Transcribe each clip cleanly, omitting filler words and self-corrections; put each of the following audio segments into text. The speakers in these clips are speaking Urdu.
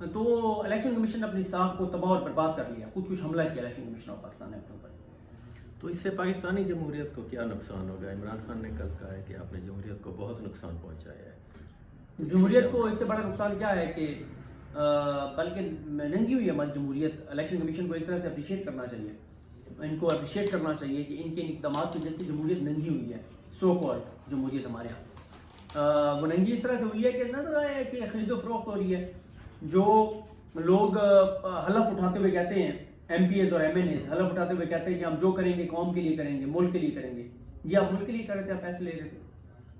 تو الیکشن کمیشن نے اپنی ساکھ کو تباہ اور برباد کر لیا، خود کچھ حملہ کیا الیکشن کمیشن آف پاکستان نے اپنے اوپر. تو اس سے پاکستانی جمہوریت کو کیا نقصان ہوگا؟ عمران خان نے کل کہا ہے کہ آپ نے جمہوریت کو بہت نقصان پہنچایا ہے. جمہوریت کو اس سے بڑا نقصان کیا ہے کہ بلکہ ننگی ہوئی ہے ہماری جمہوریت. الیکشن کمیشن کو ایک طرح سے اپریشیٹ کرنا چاہیے، ان کو اپریشیٹ کرنا چاہیے کہ ان کے اقدامات کی وجہ سے جمہوریت ننگی ہوئی ہے. سو کالڈ جمہوریت ہمارے یہاں وہ ننگی اس طرح سے ہوئی ہے کہ نظر آیا ہے کہ خرید و فروخت ہو رہی ہے. جو لوگ حلف اٹھاتے ہوئے کہتے ہیں، ایم پی ایز اور ایم این ایز حلف اٹھاتے ہوئے کہتے ہیں کہ ہم جو کریں گے قوم کے لیے کریں گے، ملک کے لیے کریں گے. جی آپ ملک کے لیے کر رہے تھے، آپ پیسے لے رہے تھے،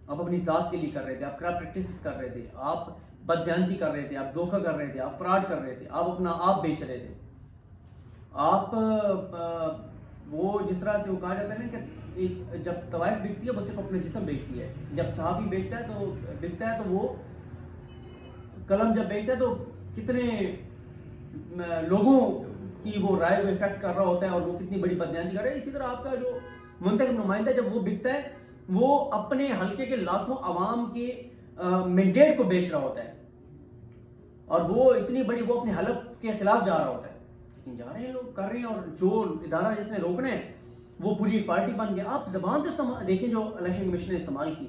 آپ اپنی ذات کے لیے کر رہے تھے، آپ کرپٹ پریکٹسز کر رہے تھے، آپ بددیانتی کر رہے تھے، آپ دھوکہ کر رہے تھے، آپ فراڈ کر رہے تھے، آپ اپنا آپ بیچ رہے تھے. آپ وہ جس طرح سے وہ کہا جاتا ہے نا کہ جب طوائف بکتی ہے وہ صرف اپنا جسم بیچتی ہے، جب صحافی بکتا ہے تو وہ قلم جب بیچتا ہے تو کتنے لوگوں کی وہ رائے کو افیکٹ کر رہا ہوتا ہے اور وہ کتنی بڑی بددیانتی کر رہا ہے. اسی طرح آپ کا جو منتخب نمائندہ جب وہ بکتا ہے وہ اپنے حلقے کے لاکھوں عوام کے مینڈیٹ کو بیچ رہا ہوتا ہے اور وہ اتنی بڑی وہ اپنے حلف کے خلاف جا رہا ہوتا ہے. لیکن جا رہے ہیں لوگ، کر رہے ہیں، اور جو ادارہ جس نے روکنا ہے وہ پوری ایک پارٹی بن گیا. آپ زبان تو دیکھیں جو الیکشن کمیشن نے استعمال کی،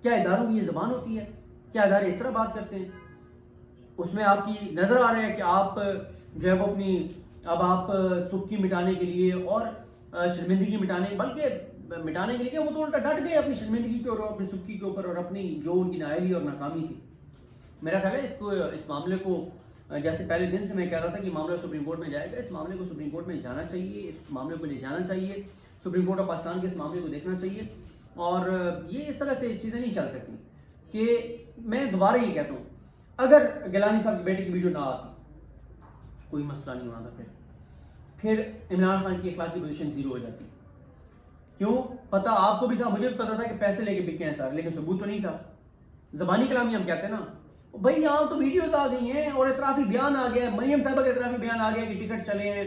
کیا اداروں کی یہ زبان ہوتی ہے؟ کیا ادارے اس طرح بات کرتے ہیں؟ اس میں آپ کی نظر آ رہا ہے کہ آپ جو ہے وہ اپنی اب آپ سکھی مٹانے کے لیے اور شرمندگی مٹانے، بلکہ مٹانے کے لیے وہ تو الٹا ڈٹ گئے اپنی شرمندگی کے اور اپنی سکھی کے اوپر اور اپنی جو ان کی نااہلی اور ناکامی تھی. میرا خیال ہے اس معاملے کو جیسے پہلے دن سے میں کہہ رہا تھا کہ معاملہ سپریم کورٹ میں جائے گا، اس معاملے کو سپریم کورٹ میں جانا چاہیے، اس معاملے کو لے جانا چاہیے، سپریم کورٹ آف پاکستان کے اس معاملے کو دیکھنا چاہیے. اور یہ اس طرح سے چیزیں نہیں چل سکتی کہ میں دوبارہ یہ کہتا ہوں اگر گیلانی صاحب کے بیٹے کی ویڈیو نہ آتی کوئی مسئلہ نہیں ہونا تھا. پھر عمران خان کی اخلاقی پوزیشن زیرو ہو جاتی. کیوں؟ پتہ آپ کو بھی تھا، مجھے بھی پتا تھا کہ پیسے لے کے بکے ہیں سارے، لیکن ثبوت تو نہیں تھا. زبانی کلامی ہم کہتے ہیں نا بھائی، یہاں تو ویڈیوز آ گئی ہیں اور اعترافی بیان آ گیا ہے، مریم صاحبہ کا اعترافی بیان آ گیا کہ ٹکٹ چلے ہیں،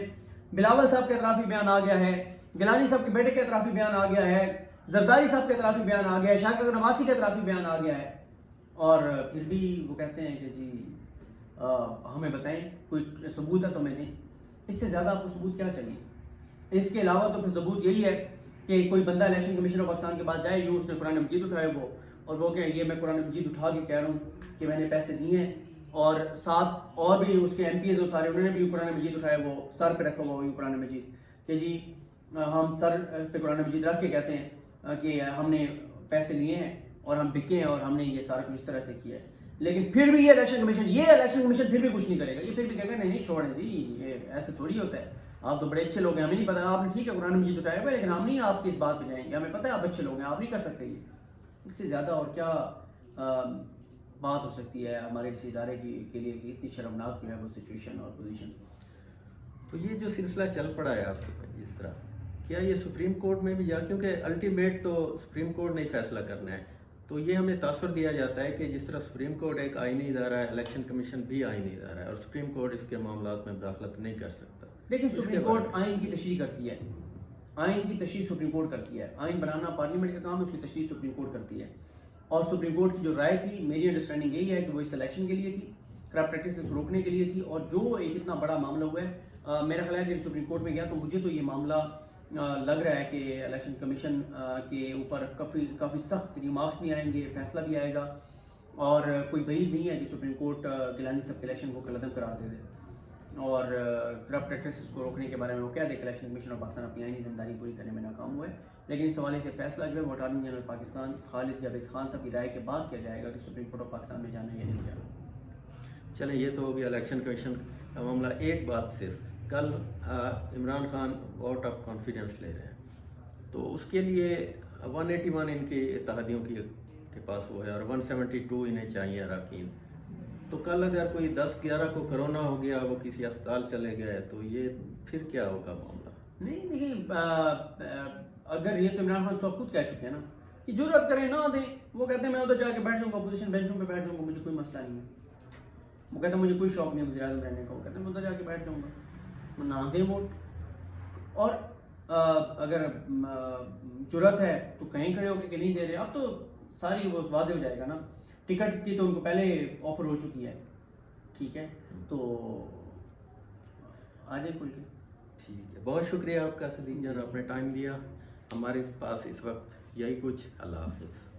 بلاول صاحب کا اعترافی بیان آ گیا ہے، گیلانی صاحب کے بیٹے کا اعترافی بیان آ گیا ہے، زرداری صاحب کا اعترافی بیان آ گیا ہے، شاکر نواسی کا اعترافی بیان آ گیا ہے. اور پھر بھی وہ کہتے ہیں کہ جی ہمیں بتائیں کوئی ثبوت ہے تو ہمیں دیں. اس سے زیادہ آپ کو ثبوت کیا چاہیے؟ اس کے علاوہ تو پھر ثبوت یہی ہے کہ کوئی بندہ الیکشن کمیشن آف پاکستان کے پاس جائے، یوں اس نے قرآن مجید اٹھائے وہ اور وہ کہ یہ میں قرآن مجید اٹھا کے کہہ رہا ہوں کہ میں نے پیسے دیے ہیں، اور ساتھ اور بھی اس کے ایم پی ایز اور سارے انہوں نے بھی قرآن مجید اٹھایا، وہ سر پہ رکھا ہوا قرآن مجید کہ جی ہم سر پہ قرآن مجید رکھ کے کہتے ہیں کہ ہم نے پیسے لیے ہیں اور ہم بکے ہیں اور ہم نے یہ سارا کچھ اس طرح سے کیا ہے. لیکن پھر بھی یہ الیکشن کمیشن پھر بھی کچھ نہیں کرے گا. یہ پھر بھی کہے گا نہیں چھوڑیں جی، یہ ایسے تھوڑی ہوتا ہے، آپ تو بڑے اچھے لوگ ہیں، ہمیں نہیں پتا، آپ نے ٹھیک ہے قرآن مجید اٹھایا ہوا لیکن ہم نہیں آپ کی اس بات پہ جائیں گے، ہمیں پتہ ہے آپ اچھے لوگ ہیں، آپ نہیں کر سکتے. یہ اس سے زیادہ اور کیا بات ہو سکتی ہے ہمارے کسی ادارے کے لیے کہ اتنی شرمناک جو ہے وہ سچویشن اور پوزیشن. تو یہ جو سلسلہ چل پڑا ہے آپ کے پاس اس طرح، کیا یہ سپریم کورٹ میں بھی جا، کیونکہ الٹیمیٹ تو سپریم کورٹ نے فیصلہ کرنا ہے، تو یہ ہمیں تاثر دیا جاتا ہے کہ جس طرح سپریم کورٹ ایک آئینی ادارہ ہے، الیکشن کمیشن بھی آئینی ادارہ ہے اور سپریم کورٹ اس کے معاملات میں مداخلت نہیں کر سکتا. لیکن سپریم کورٹ آئین کی تشریح کرتی ہے، آئین کی تشریح سپریم کورٹ کرتی ہے. آئین بنانا پارلیمنٹ کا کام ہے، اس کی تشریح سپریم کورٹ کرتی ہے. اور سپریم کورٹ کی جو رائے تھی، میری انڈرسٹینڈنگ یہی ہے کہ وہ اس الیکشن کے لیے تھی، کرپٹ پریکٹسز کو روکنے کے لیے تھی. اور جو ایک اتنا بڑا معاملہ ہوا ہے، میرا خیال ہے کہ سپریم کورٹ میں گیا تو مجھے تو یہ معاملہ لگ رہا ہے کہ الیکشن کمیشن کے اوپر کافی سخت ریمارکس بھی آئیں گے، فیصلہ بھی آئے گا. اور کوئی بعید نہیں ہے کہ سپریم کورٹ گیلانی صاحب کے الیکشن کو کالعدم قرار دے دے اور کرپٹ پریکٹسز کو روکنے کے بارے میں وہ کہہ دے کہ الیکشن کمیشن آف پاکستان اپنی آئینی ذمہ داری پوری کرنے میں ناکام ہوا ہے. لیکن اس حوالے سے فیصلہ جو ہے وہ اٹارنی جنرل پاکستان خالد جاوید خان صاحب کی رائے کے بعد کیا جائے گا کہ سپریم کورٹ آف پاکستان میں جانا ہے یا نہیں جانا. چلیں یہ تو ہو گیا الیکشن کمیشن کا معاملہ. ایک بات صرف، کل Imran Khan vote of confidence لے رہے ہیں تو اس کے لیے 181 ان کی اتحادیوں کے پاس وہ ہے اور 172 انہیں چاہیے اراکین. تو کل اگر کوئی 10-11 کو کرونا ہو گیا، وہ کسی اسپتال چلے گئے تو یہ پھر کیا ہوگا معاملہ؟ نہیں دیکھیں، اگر یہ تو عمران خان صاحب خود کہہ چکے ہیں نا کہ جرأت کریں نہ دیں. وہ کہتے ہیں میں ادھر جا کے بیٹھ جاؤں گا، اپوزیشن بینچوں پہ بیٹھ جاؤں گا، مجھے کوئی مسئلہ نہیں ہے. وہ کہتے ہیں مجھے کوئی شوق نہیں وزیر اعظم رہنے کا، وہ کہتے ہیں میں ادھر جا کے بیٹھ جاؤں گا. نہ دیں ووٹ، اور اگر جرأت ہے تو کہیں کھڑے ہو کے کہ نہیں دے رہے. اب تو ساری وہ واضح ہو جائے گا نا. ٹکٹ کی تو ان کو پہلے آفر ہو چکی ہے، ٹھیک ہے، تو آ جائے کھل کے. ٹھیک ہے، بہت شکریہ آپ کا صدیق جان، آپ نے ٹائم دیا. ہمارے پاس اس وقت یہی کچھ. اللہ حافظ.